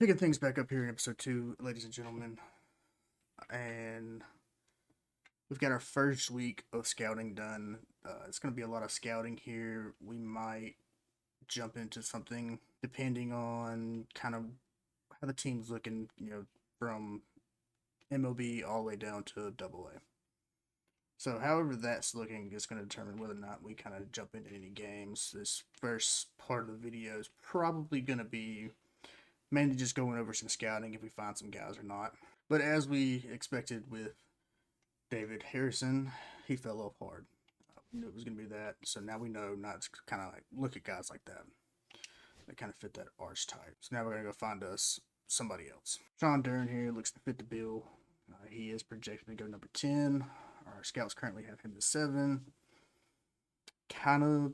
Picking things back up here in episode 2, ladies and gentlemen, and we've got our first week of scouting done. It's going to be a lot of scouting here. We might jump into something depending on kind of how the team's looking, from MLB all the way down to AA. So, however that's looking is going to determine whether or not we kind of jump into any games. This first part of the video is probably going to be mainly just going over some scouting if we find some guys or not. But as we expected with David Harrison, he fell off hard. We knew it was going to be that, so now we know not to kind of like look at guys like that. They kind of fit that archetype. So now we're going to go find us somebody else. Sean Duran here looks to fit the bill. He is projected to go number 10. Our scouts currently have him at 7. Kind of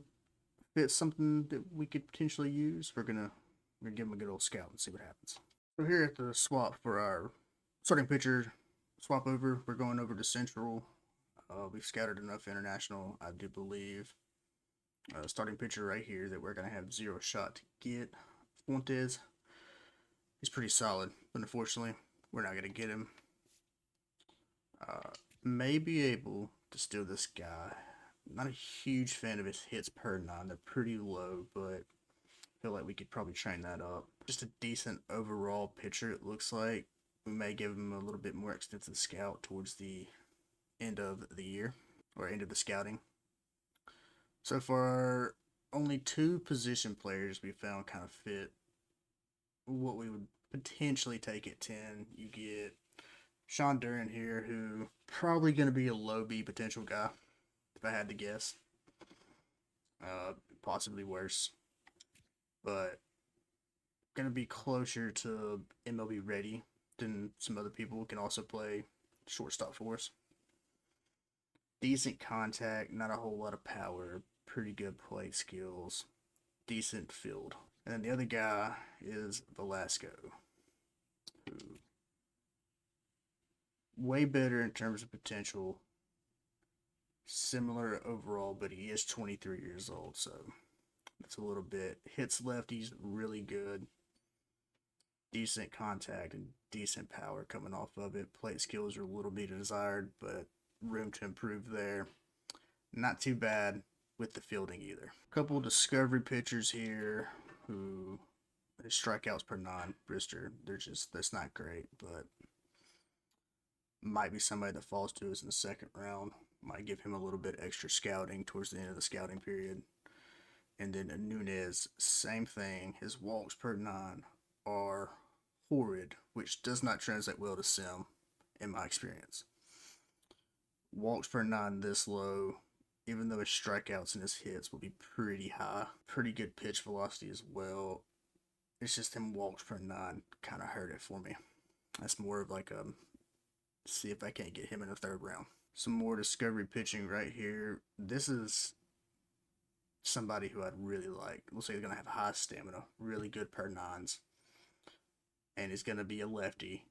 fits something that we could potentially use. We're gonna give him a good old scout and see what happens. So here at the swap for our starting pitcher swap over, we're going over to Central. We've scouted enough international, I do believe. Starting pitcher right here that we're going to have zero shot to get. Fuentes. He's pretty solid, but unfortunately, we're not going to get him. May be able to steal this guy. Not a huge fan of his hits per 9. They're pretty low, but I feel like we could probably train that up. Just a decent overall pitcher, it looks like. We may give him a little bit more extensive scout towards the end of the year, or end of the scouting. So far, only 2 position players we found kind of fit what we would potentially take at 10. You get Sean Duran here, who probably going to be a low B potential guy, if I had to guess. Possibly worse. But going to be closer to MLB ready than some other people who can also play shortstop for us. Decent contact, not a whole lot of power, pretty good plate skills, decent field. And then the other guy is Velasco, who way better in terms of potential, similar overall, but he is 23 years old, so that's a little bit. Hits lefties really good. Decent contact and decent power coming off of it. Plate skills are a little bit desired, but room to improve there. Not too bad with the fielding either. A couple discovery pitchers here who his strikeouts per 9, Brister, that's not great, but might be somebody that falls to us in the second round. Might give him a little bit extra scouting towards the end of the scouting period. And then Nunez, same thing. His walks per 9 are horrid, which does not translate well to sim in my experience. Walks per 9 this low, even though his strikeouts and his hits will be pretty high. Pretty good pitch velocity as well. It's just him walks per 9 kind of hurt it for me. That's more of like see if I can't get him in the 3rd round. Some more discovery pitching right here. This is somebody who I'd really like. Looks like he's going to have high stamina, really good per 9s. And he's going to be a lefty.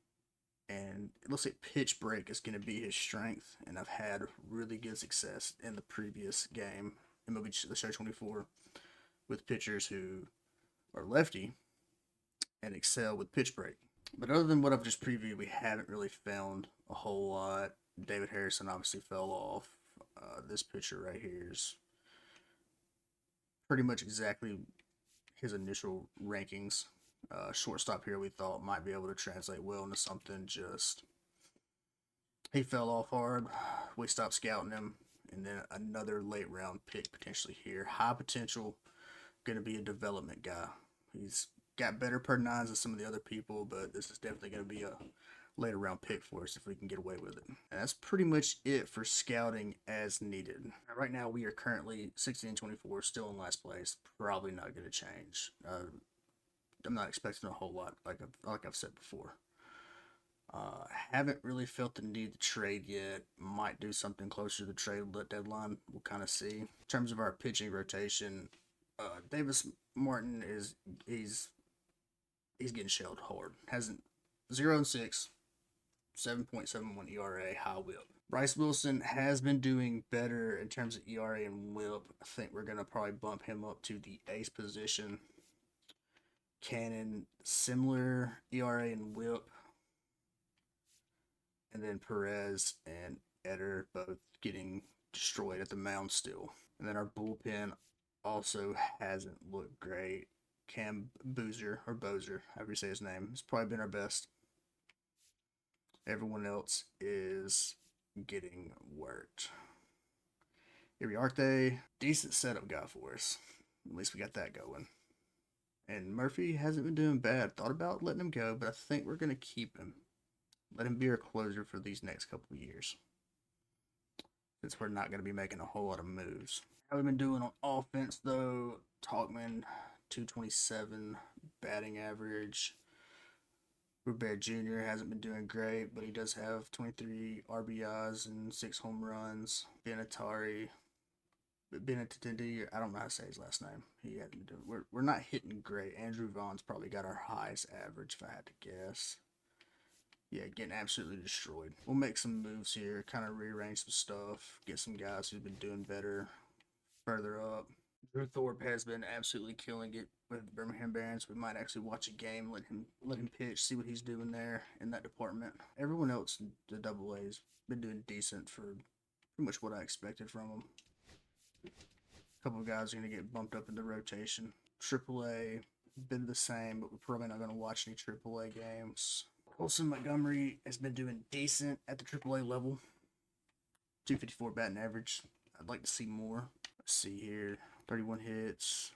And it looks like pitch break is going to be his strength. And I've had really good success in the previous game, MLB The Show 24, with pitchers who are lefty and excel with pitch break. But other than what I've just previewed, we haven't really found a whole lot. David Harrison obviously fell off. This pitcher right here is pretty much exactly his initial rankings. Shortstop here we thought might be able to translate well into something. Just he fell off hard. We stopped scouting him, and then another late round pick potentially here. High potential, going to be a development guy. He's got better per 9s than some of the other people, but this is definitely going to be a later round pick for us if we can get away with it. And that's pretty much it for scouting as needed. Right now we are currently 16-24, still in last place. Probably not going to change. I'm not expecting a whole lot, like I've said before. Haven't really felt the need to trade yet. Might do something closer to the trade deadline. We'll kind of see. In terms of our pitching rotation, Davis Martin he's getting shelled hard. Hasn't 0-6, 7.71 ERA, high WHIP. Bryce Wilson has been doing better in terms of ERA and WHIP. I think we're gonna probably bump him up to the ace position. Cannon, similar ERA and WHIP, and then Perez and Eder both getting destroyed at the mound still. And then our bullpen also hasn't looked great. Cam Boozer, or Bozer, however you say his name, has probably been our best. Everyone else is getting worked. Iriarte, decent setup guy for us. At least we got that going. And Murphy hasn't been doing bad. Thought about letting him go, but I think we're going to keep him. Let him be our closer for these next couple of years, since we're not going to be making a whole lot of moves. How we've been doing on offense, though. Talkman, 227 batting average. Robert Jr. hasn't been doing great, but he does have 23 RBIs and 6 home runs. Benatari, I don't know how to say his last name. He hasn't been doing. We're not hitting great. Andrew Vaughn's probably got our highest average, if I had to guess. Yeah, getting absolutely destroyed. We'll make some moves here, kind of rearrange some stuff, get some guys who've been doing better further up. Drew Thorpe has been absolutely killing it with the Birmingham Barons. We might actually watch a game, let him pitch, see what he's doing there in that department. Everyone else in the Double A's been doing decent for pretty much what I expected from them. A couple of guys are going to get bumped up in the rotation. Triple A, been the same, but we're probably not going to watch any Triple A games. Colson Montgomery has been doing decent at the Triple A level. 254 batting average. I'd like to see more. Let's see here. 31 hits,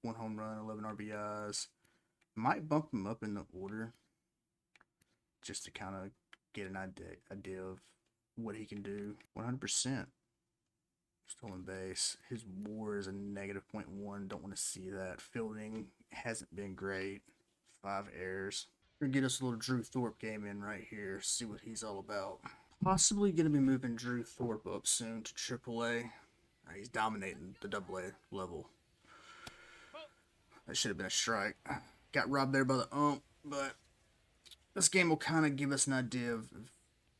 1 home run, 11 RBIs. Might bump him up in the order just to kind of get an idea of what he can do. 100% stolen base. His WAR is a -0.1. Don't want to see that. Fielding hasn't been great. 5 errors. We're going to get us a little Drew Thorpe game in right here. See what he's all about. Possibly going to be moving Drew Thorpe up soon to AAA. He's dominating the AA level. That should have been a strike. Got robbed there by the ump, but this game will kind of give us an idea of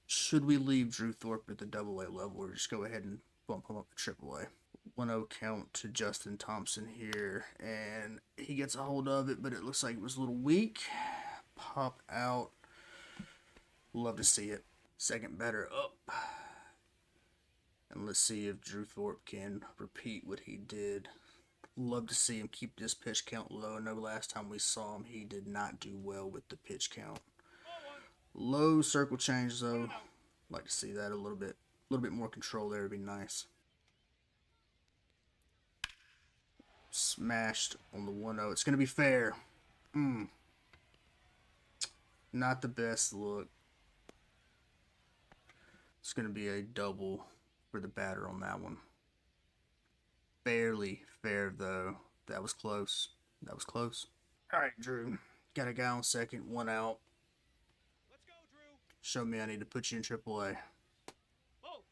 should we leave Drew Thorpe at the AA level or just go ahead and bump him up to AAA. 1-0 count to Justin Thompson here, and he gets a hold of it, but it looks like it was a little weak. Pop out. Love to see it. Second batter up. And let's see if Drew Thorpe can repeat what he did. Love to see him keep this pitch count low. I know last time we saw him, he did not do well with the pitch count. Low circle change, though. Like to see that a little bit more control there would be nice. Smashed on the 1-0. It's going to be fair. Not the best look. It's going to be a double for the batter on that one. Barely fair, though. That was close. That was close. All right, Drew. Got a guy on second, 1 out. Let's go, Drew. Show me I need to put you in AAA. Whoa.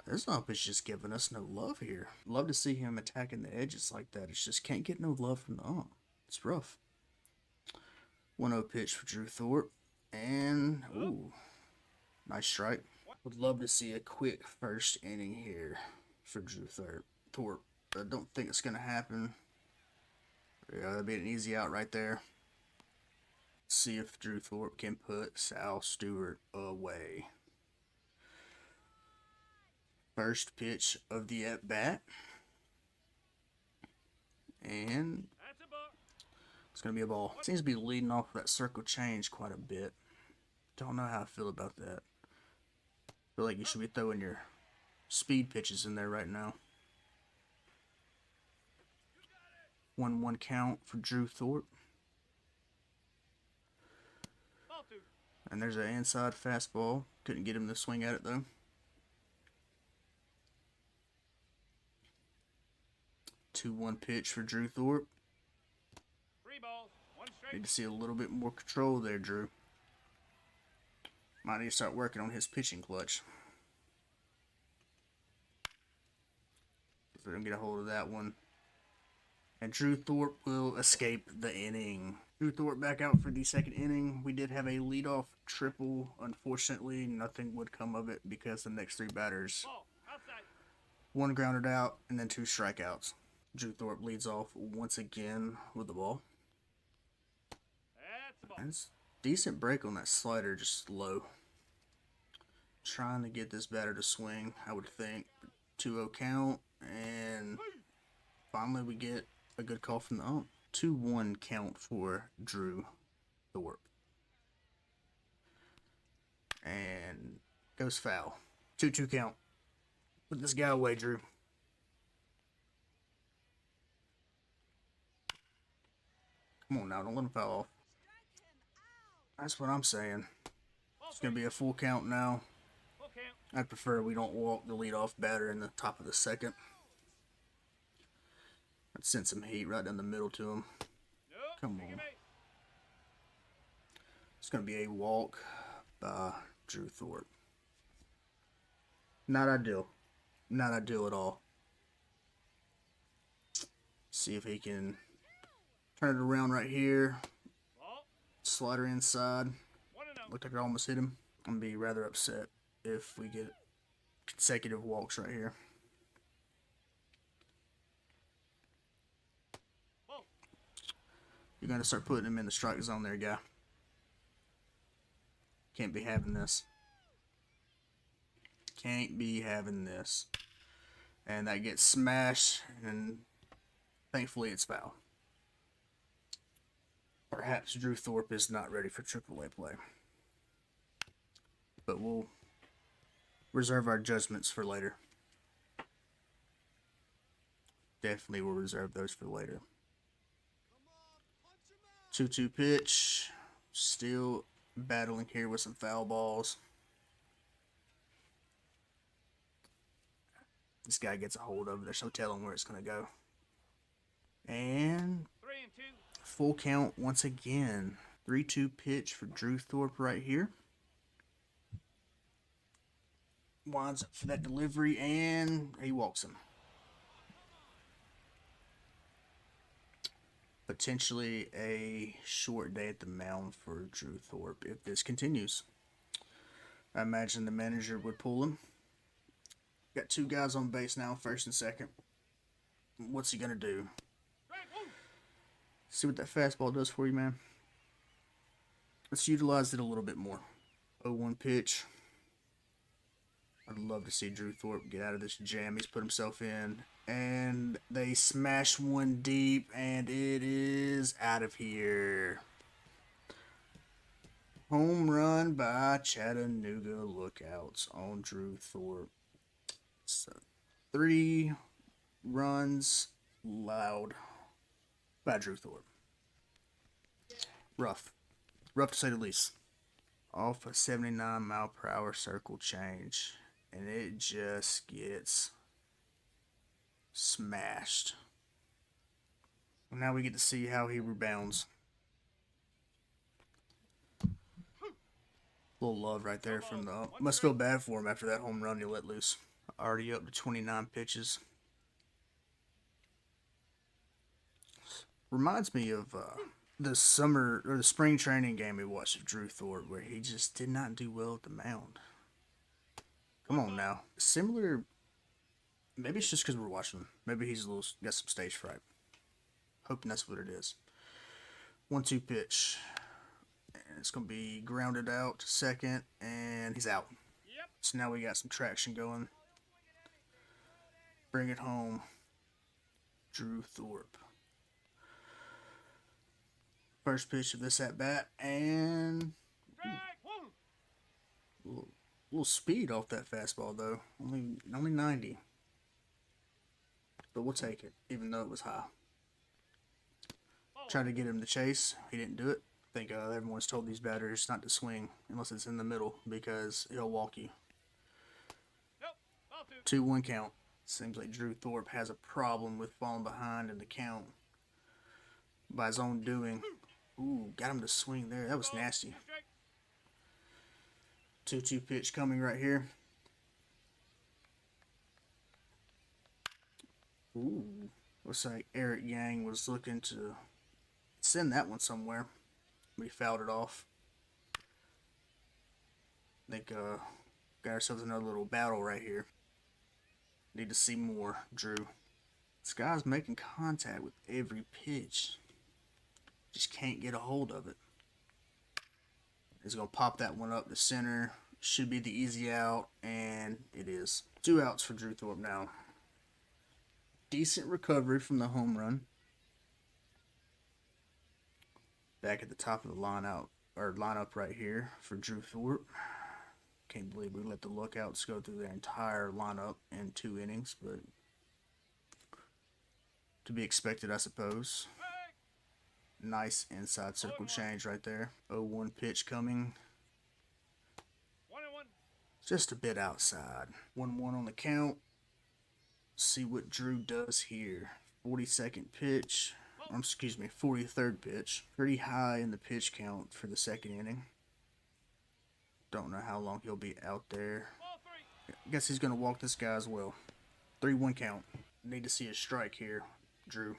This ump is just giving us no love here. Love to see him attacking the edges like that. It's just can't get no love from the ump. It's rough. 1-0 pitch for Drew Thorpe. And, ooh, nice strike. Would love to see a quick first inning here for Drew Thorpe. I don't think it's going to happen. Yeah, that'd be an easy out right there. Let's see if Drew Thorpe can put Sal Stewart away. First pitch of the at-bat. And it's going to be a ball. Seems to be leading off that circle change quite a bit. Don't know how I feel about that. Feel like you should be throwing your speed pitches in there right now. 1-1 count for Drew Thorpe. And there's an inside fastball. Couldn't get him to swing at it, though. 2-1 pitch for Drew Thorpe. 3 balls, 1 strike. Need to see a little bit more control there, Drew. Might need to start working on his pitching clutch. Let him get a hold of that one. And Drew Thorpe will escape the inning. Drew Thorpe back out for the second inning. We did have a leadoff triple. Unfortunately, nothing would come of it because the next 3 batters, 1 grounded out and then 2 strikeouts. Drew Thorpe leads off once again with the ball. That's decent break on that slider, just low. Trying to get this batter to swing, I would think. 2-0 count, and finally we get a good call from the ump. 2-1 count for Drew Thorpe. And goes foul. 2-2 count. Put this guy away, Drew. Come on now, don't let him foul off. That's what I'm saying. It's going to be a full count now. I'd prefer we don't walk the leadoff batter in the top of the second. I'd send some heat right down the middle to him. Come on. It's going to be a walk by Drew Thorpe. Not ideal. Not ideal at all. See if he can turn it around right here. Slider inside. Looked like it almost hit him. I'm going to be rather upset if we get consecutive walks right here. You're going to start putting him in the strike zone there, guy. Can't be having this. Can't be having this. And that gets smashed, and thankfully it's foul. Perhaps Drew Thorpe is not ready for AAA play. But we'll reserve our judgments for later. Definitely will reserve those for later. 2-2 pitch. Still battling here with some foul balls. This guy gets a hold of it. There's no telling where it's going to go. And 3-2. full count once again. 3-2 pitch for Drew Thorpe right here. Winds up for that delivery, and he walks him. Potentially a short day at the mound for Drew Thorpe if this continues. I imagine the manager would pull him. Got two guys on base now, first and second. What's he going to do? See what that fastball does for you, man. Let's utilize it a little bit more. 0-1 pitch. I'd love to see Drew Thorpe get out of this jam he's put himself in. And they smash one deep, and it is out of here. Home run by Chattanooga Lookouts on Drew Thorpe. So 3 runs loud by Drew Thorpe. Rough. Rough to say the least. Off a 79 mile per hour circle change. And it just gets smashed. Now we get to see how he rebounds. A little love right there from the... Must feel bad for him after that home run he let loose. Already up to 29 pitches. Reminds me of the summer or the spring training game we watched of Drew Thorpe, where he just did not do well at the mound. Come on now. Similar. Maybe it's just because we're watching him. Maybe he's got some stage fright. Hoping that's what it is. 1-2 pitch. And it's going to be grounded out to second, and he's out. Yep. So now we got some traction going. Bring it home. Drew Thorpe. First pitch of this at bat, and a little speed off that fastball though. Only 90. But we'll take it, even though it was high. Tried to get him to chase. He didn't do it. I think everyone's told these batters not to swing unless it's in the middle because he'll walk you. 2-1 count. Seems like Drew Thorpe has a problem with falling behind in the count by his own doing. Ooh, got him to swing there. That was nasty. 2-2 pitch coming right here. Ooh, looks like Eric Yang was looking to send that one somewhere. We fouled it off. I think got ourselves another little battle right here. Need to see more, Drew. This guy's making contact with every pitch. Just can't get a hold of it. He's going to pop that one up to center. Should be the easy out, and it is. 2 outs for Drew Thorpe now. Decent recovery from the home run. Back at the top of the lineup right here for Drew Thorpe. Can't believe we let the lookouts go through their entire lineup in 2 innings, but to be expected, I suppose. Nice inside circle change right there. 0-1 pitch coming. 1-1. Just a bit outside. 1-1 on the count. See what Drew does here. 42nd pitch. Excuse me, 43rd pitch. Pretty high in the pitch count for the second inning. Don't know how long he'll be out there. I guess he's going to walk this guy as well. 3-1 count. Need to see a strike here, Drew.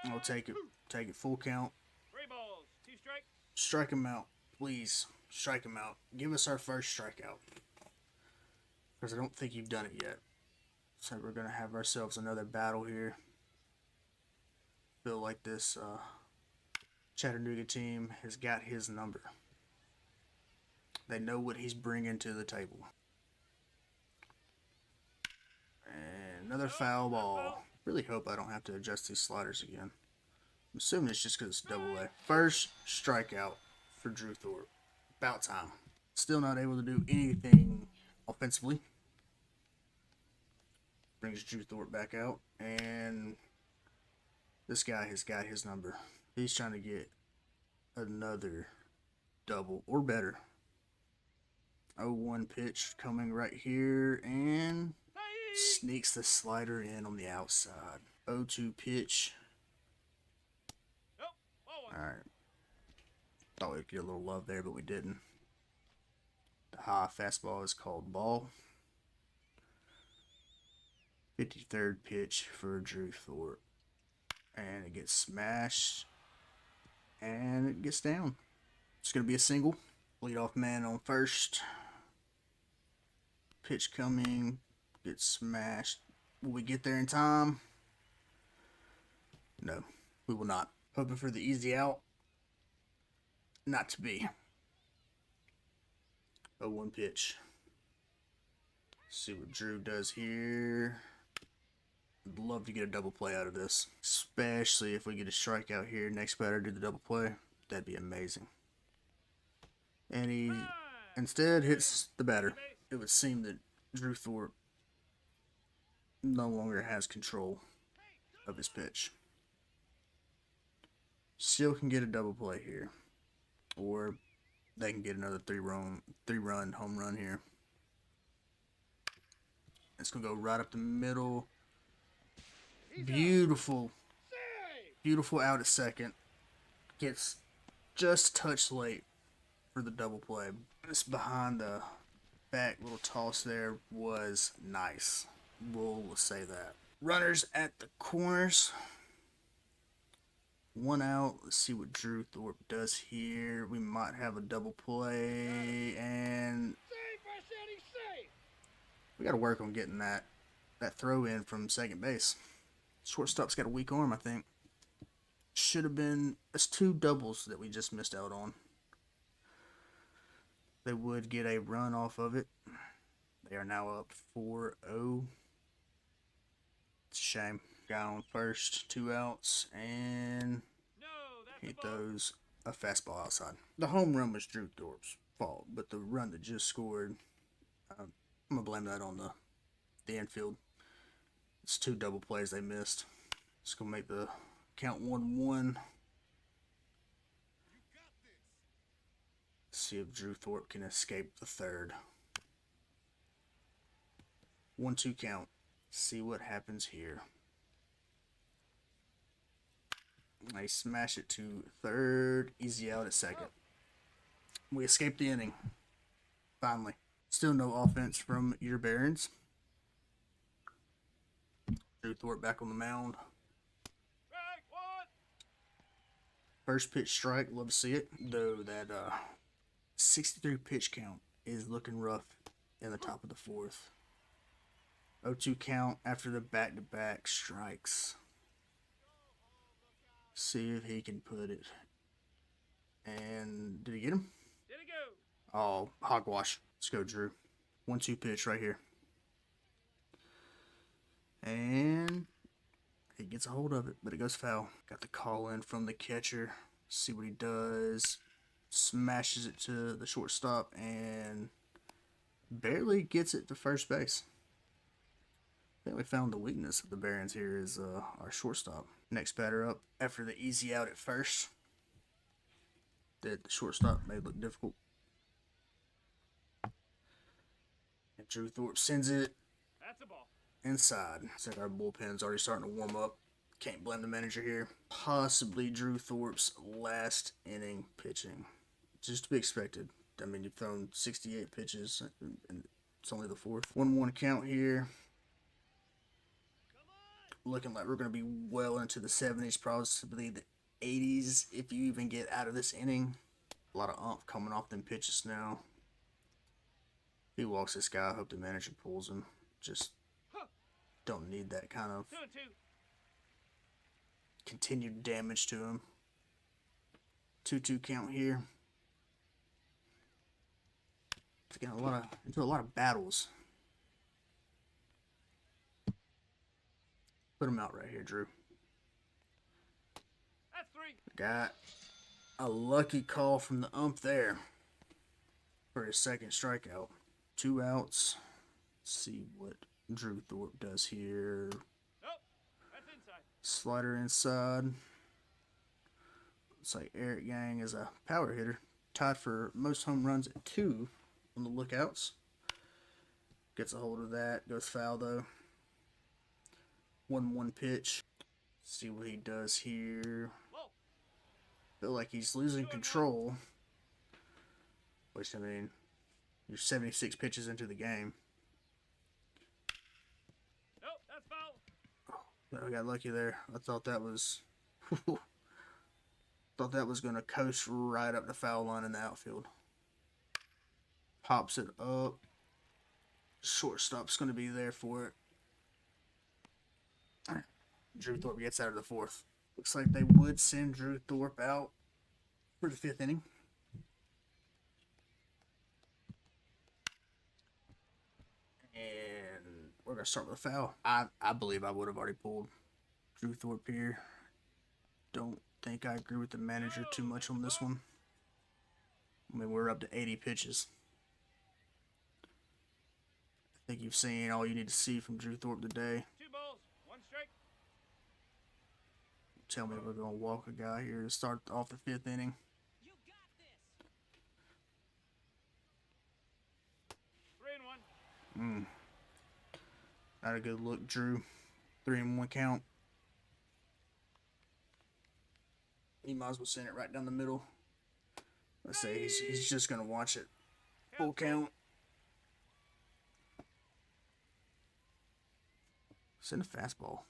I'll take it. Take it full count. 3 balls, 2 strikes. Strike him out, please. Strike him out. Give us our first strikeout. Because I don't think you've done it yet. So we're going to have ourselves another battle here. Feel like this Chattanooga team has got his number. They know what he's bringing to the table. And another foul ball. Really hope I don't have to adjust these sliders again. I'm assuming it's just because it's double A. First strikeout for Drew Thorpe. About time. Still not able to do anything offensively. Brings Drew Thorpe back out. And this guy has got his number. He's trying to get another double or better. 0-1 pitch coming right here. And sneaks the slider in on the outside. 0-2 pitch. Alright. Thought we'd get a little love there, but we didn't. The high fastball is called ball. 53rd pitch for Drew Thorpe. And it gets smashed. And it gets down. It's going to be a single. Leadoff man on first. Pitch coming. Gets smashed. Will we get there in time? No, we will not. Hoping for the easy out. Not to be. 0-1 pitch. See what Drew does here. I'd love to get a double play out of this. Especially if we get a strikeout here. Next batter do the double play. That'd be amazing. And he instead hits the batter. It would seem that Drew Thorpe no longer has control of his pitch. Still can get a double play here. Or they can get another three-run home run here. It's going to go right up the middle. Beautiful. Beautiful out at second. Gets just a touch late for the double play. This behind the back little toss there was nice. We'll say that. Runners at the corners. 1 out. Let's see what Drew Thorpe does here. We might have a double play. And we got to work on getting that throw in from second base. Shortstop's got a weak arm, I think. Should have been... It's 2 doubles that we just missed out on. They would get a run off of it. They are now up 4-0. It's a shame. Guy on first, 2 outs, and he throws a fastball outside. The home run was Drew Thorpe's fault, but the run that just scored, I'm going to blame that on the infield. It's 2 double plays they missed. It's going to make the count 1-1. See if Drew Thorpe can escape the third. 1-2 count. See what happens here. They smash it to third. Easy out at second. We escaped the inning. Finally. Still no offense from your Barons. Drew Thorpe back on the mound. First pitch strike. Love to see it. Though that 63 pitch count is looking rough in the top of the 4th. 0-2 count after the back-to-back strikes. See if he can put it And did he get him? Did it go? Oh, hogwash. Let's go, Drew. 1-2 pitch right here. And he gets a hold of it, but it goes foul. Got the call in from the catcher. See what he does. Smashes it to the shortstop and barely gets it to first base. I think we found the weakness of the Barons here is our shortstop. Next batter up after the easy out at first. That the shortstop made look difficult. And Drew Thorpe sends it That's a ball. inside. Looks like our bullpen's already starting to warm up. Can't blame the manager here. Possibly Drew Thorpe's last inning pitching. Just to be expected. I mean, you've thrown 68 pitches, and it's only the fourth. 1-1 count here. Looking like we're going to be well into the 70s, possibly the 80s if you even get out of this inning. A lot of umph coming off them pitches now. If he walks this guy, I hope the manager pulls him. Just don't need that kind of 2-2. continued damage to him. 2-2 count here. It's getting into a lot of battles. Put him out right here, Drew. That's 3. Got a lucky call from the ump there for his second strikeout. 2 outs. Let's see what Drew Thorpe does here. Nope. That's inside. Slider inside. Looks like Eric Yang is a power hitter. Tied for most home runs at 2 on the lookouts. Gets a hold of that. Goes foul though. 1-1 pitch. See what he does here. Low. Feel like he's losing control. Which, I mean, you're 76 pitches into the game. Nope. That's foul. But I got lucky there. I thought that was going to coast right up the foul line in the outfield. Pops it up. Shortstop's going to be there for it. Drew Thorpe gets out of the fourth. Looks like they would send Drew Thorpe out for the 5th inning. And we're going to start with a foul. I believe I would have already pulled Drew Thorpe here. Don't think I agree with the manager too much on this one. I mean, we're up to 80 pitches. I think you've seen all you need to see from Drew Thorpe today. 2 balls. 1 strike. Tell me we're going to walk a guy here to start off the 5th inning. You got this. 3-1. Not a good look, Drew. 3-1 count. He might as well send it right down the middle. Let's say he's just going to watch it. Full count. Send a fastball.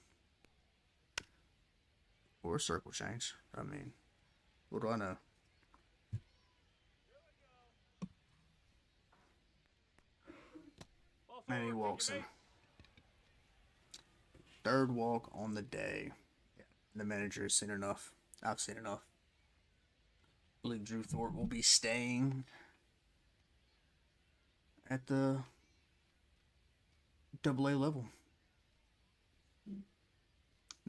Or a circle change. I mean, what do I know? Ball And he forward, walks take him. your 3rd walk on the day. Yeah, the manager has seen enough. I've seen enough. I believe Drew Thorpe will be staying at the AA level.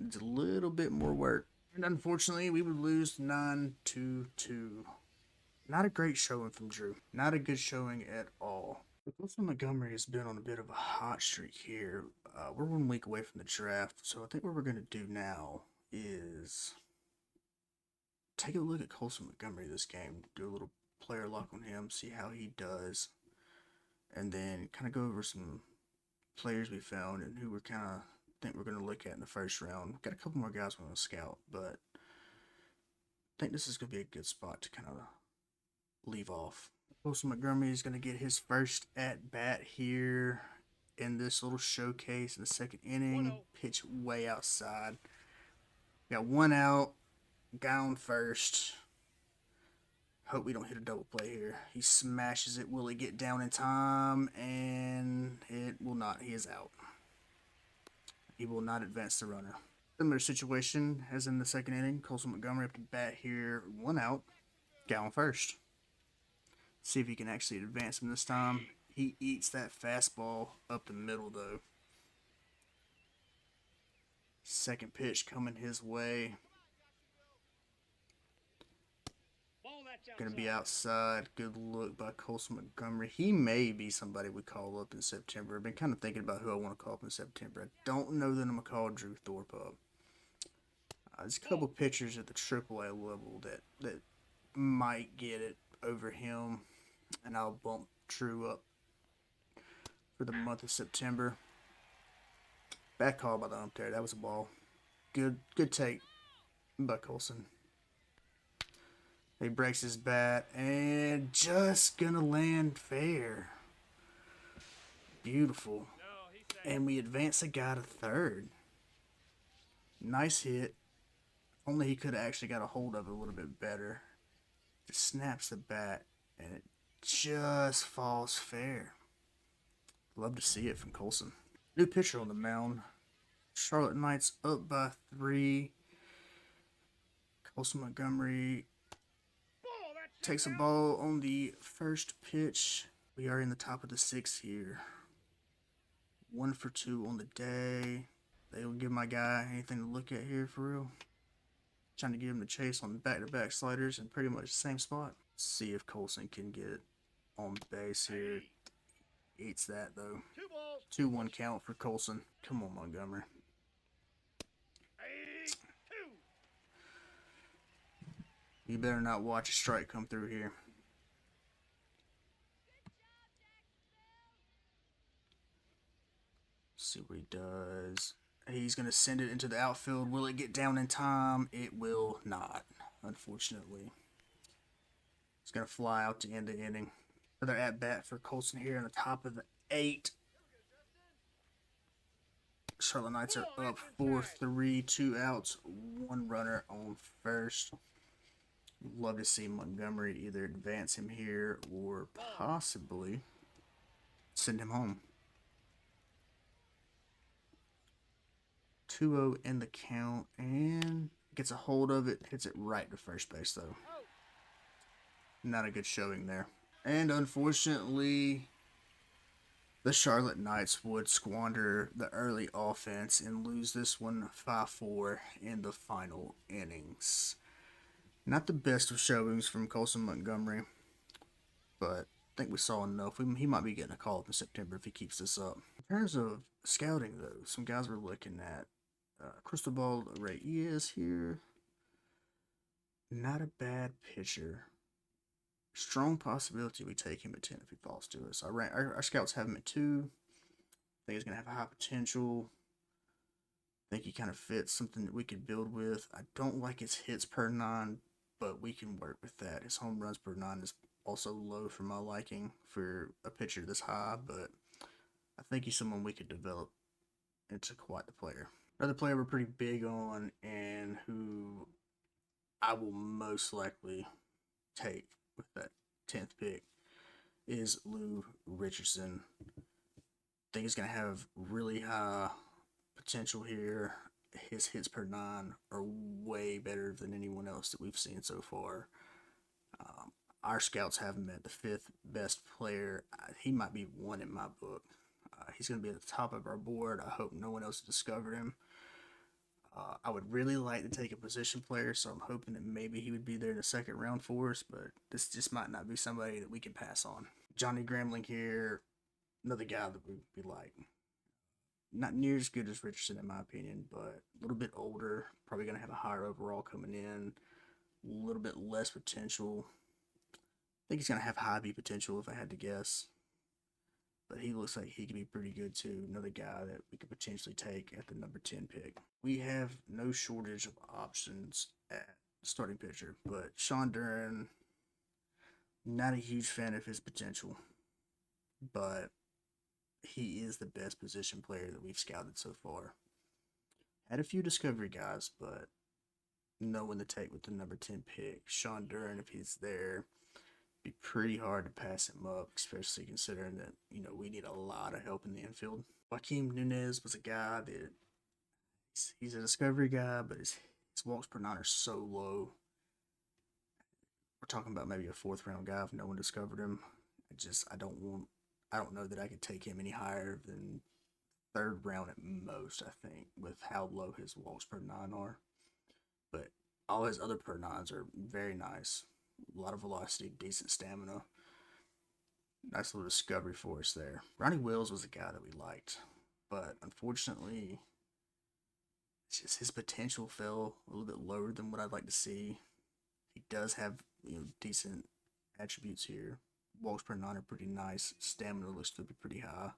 It's a little bit more work. And unfortunately, we would lose 9-2. Not a great showing from Drew. Not a good showing at all. Wilson Montgomery has been on a bit of a hot streak here. We're 1 week away from the draft, so I think what we're going to do now is take a look at Colson Montgomery this game, do a little player lock on him, see how he does, and then kind of go over some players we found and who we're kind of think we're going to look at in the first round. Got a couple more guys we want to scout, but I think this is going to be a good spot to kind of leave off. Colson Montgomery is going to get his first at-bat here in this little showcase in the 2nd inning. 1-0. Pitch way outside. Got 1 out. Guy on first. Hope we don't hit a double play here. He smashes it. Will he get down in time? And it will not. He is out. He will not advance the runner. Similar situation as in the 2nd inning. Colson Montgomery up to bat here. 1 out. Guy on first. See if he can actually advance him this time. He eats that fastball up the middle, though. Second pitch coming his way. Going to be outside. Good look by Colson Montgomery. He may be somebody we call up in September. I've been kind of thinking about who I want to call up in September. I don't know that I'm going to call Drew Thorpe up. There's a couple pitchers at the AAA level that might get it over him, and I'll bump Drew up for the month of September. Bad call by the ump there. That was a ball. Good take by Colson. He breaks his bat and just gonna land fair. Beautiful. And we advance a guy to third. Nice hit. Only he could have actually got a hold of it a little bit better. Just snaps the bat and it just falls fair. Love to see it from Colson. New pitcher on the mound. Charlotte Knights up by 3. Colson Montgomery takes a ball on the first pitch. We are in the top of the 6th here. 1 for 2 on the day. They will give my guy anything to look at here for real. Trying to give him the chase on back-to-back sliders in pretty much the same spot. See if Colson can get on base here. Eats that though. 2-1 count for Colson. Come on, Montgomery. You better not watch a strike come through here. See what he does. He's going to send it into the outfield. Will it get down in time? It will not, unfortunately. It's going to fly out to end the inning. Another at-bat for Colson here on the top of the 8th. Charlotte Knights are up 4-3, 2 outs, 1 runner on first. Love to see Montgomery either advance him here or possibly send him home. 2-0 in the count and gets a hold of it. Hits it right to first base though. Not a good showing there. And unfortunately, the Charlotte Knights would squander the early offense and lose this one 5-4 in the final innings. Not the best of showings from Colson Montgomery, but I think we saw enough. He might be getting a call up in September if he keeps this up. In terms of scouting, though, some guys we're looking at. Cristobal Reyes here. Not a bad pitcher. Strong possibility we take him at 10 if he falls to us. Our scouts have him at 2. I think he's going to have a high potential. I think he kind of fits something that we could build with. I don't like his hits per 9, but we can work with that. His home runs per 9 is also low for my liking for a pitcher this high, but I think he's someone we could develop into quite the player. Another player we're pretty big on and who I will most likely take with that 10th pick is Lou Richardson. I think he's going to have really high potential here. His hits per 9 are way better than anyone else that we've seen so far. Our scouts have him at the 5th best player. He might be 1 in my book. He's going to be at the top of our board. I hope no one else discovered him. I would really like to take a position player, so I'm hoping that maybe he would be there in the 2nd round for us, but this just might not be somebody that we can pass on. Johnny Grambling here, another guy that we like. Not near as good as Richardson in my opinion, but a little bit older, probably going to have a higher overall coming in, a little bit less potential. I think he's going to have high B potential if I had to guess. But he looks like he could be pretty good too. Another guy that we could potentially take at the number 10 pick. We have no shortage of options at starting pitcher, but Sean Duran, not a huge fan of his potential, but he is the best position player that we've scouted so far. Had a few discovery guys, but no one to take with the number 10 pick. Sean Duran, if he's there, be pretty hard to pass him up, especially considering that, we need a lot of help in the infield. Joaquin Nunez was a guy that he's a discovery guy, but his walks per 9 are so low. we're talking about maybe a fourth round guy if no one discovered him. I don't know that I could take him any higher than third round at most, I think, with how low his walks per nine are. But all his other per nines are very nice. A lot of velocity, decent stamina. Nice little discovery for us there. Ronnie Wills was a guy that we liked, but unfortunately, it's just his potential fell a little bit lower than what I'd like to see. He does have decent attributes here. Walks per nine are pretty nice. Stamina looks to be pretty high.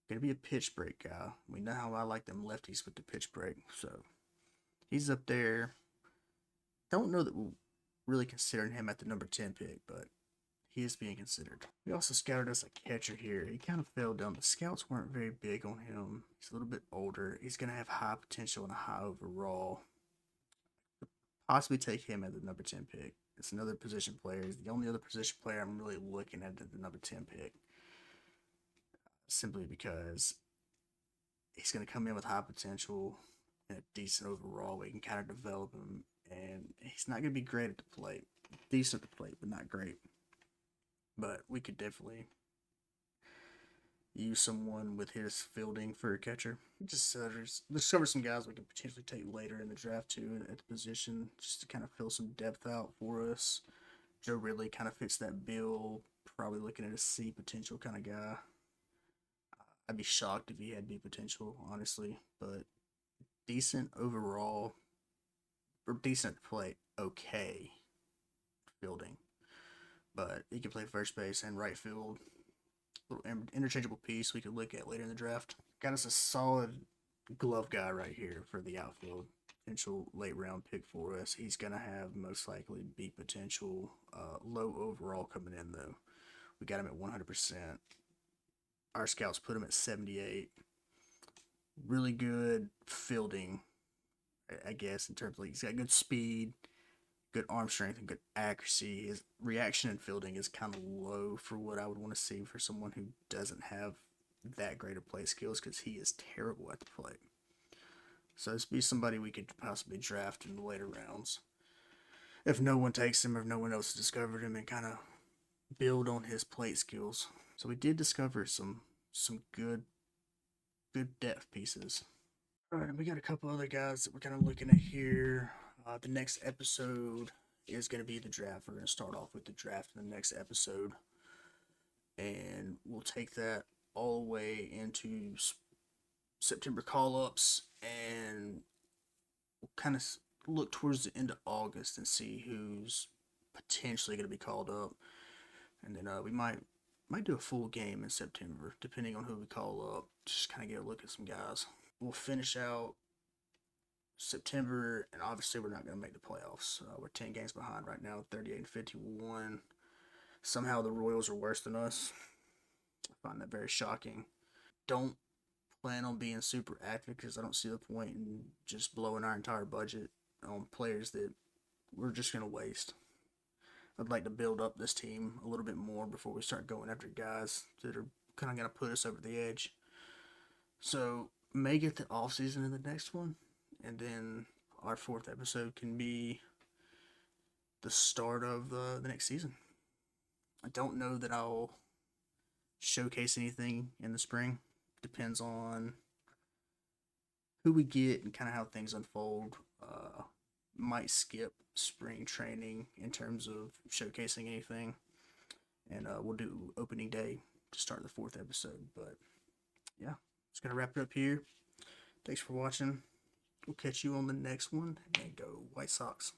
Gonna be a pitch break guy. We know how I like them lefties with the pitch break, so he's up there. Don't know that we're really considering him at the number 10 pick, but he is being considered. We also scouted us a catcher here. He kind of fell down. The scouts weren't very big on him. He's a little bit older. He's going to have high potential and a high overall. Possibly take him at the number 10 pick. It's another position player. He's the only other position player I'm really looking at the number 10 pick. Simply because he's going to come in with high potential and a decent overall. We can kind of develop him. And he's not going to be great at the plate. Decent at the plate, but not great. But we could definitely use someone with his fielding for a catcher. Just discover some guys we can potentially take later in the draft too at the position, just to kind of fill some depth out for us. Joe Ridley kind of fits that bill. Probably looking at a C potential kind of guy. I'd be shocked if he had B potential, honestly, but decent overall, or decent play, okay fielding. But he can play first base and right field. Little interchangeable piece we could look at later in the draft. Got us a solid glove guy right here for the outfield. Potential late round pick for us. He's going to have most likely B potential. Low overall coming in, though. We got him at 100%. Our scouts put him at 78. Really good fielding, I guess, in terms of like, he's got good speed, good arm strength, and good accuracy. His reaction and fielding is kind of low for what I would want to see for someone who doesn't have that great of play skills, because he is terrible at the plate. So this would be somebody we could possibly draft in the later rounds if no one takes him or if no one else has discovered him, and kind of build on his plate skills. So we did discover some good depth pieces. All right, we got a couple other guys that we're kind of looking at here. The next episode is going to be the draft. We're going to start off with the draft in the next episode, and we'll take that all the way into September call-ups, and we'll kind of look towards the end of August and see who's potentially going to be called up, and then we might do a full game in September, depending on who we call up. Just kind of get a look at some guys. We'll finish out September, and obviously we're not going to make the playoffs. We're 10 games behind right now, 38-51. Somehow the Royals are worse than us. I find that very shocking. Don't plan on being super active, because I don't see the point in just blowing our entire budget on players that we're just going to waste. I'd like to build up this team a little bit more before we start going after guys that are kind of going to put us over the edge. So, may get the offseason in the next one, and then our fourth episode can be the start of the next season. I don't know that I'll showcase anything in the spring. Depends on who we get and kind of how things unfold. Might skip spring training in terms of showcasing anything, and we'll do opening day to start the fourth episode. But yeah, just gonna wrap it up here. Thanks for watching. We'll catch you on the next one, and go White Sox.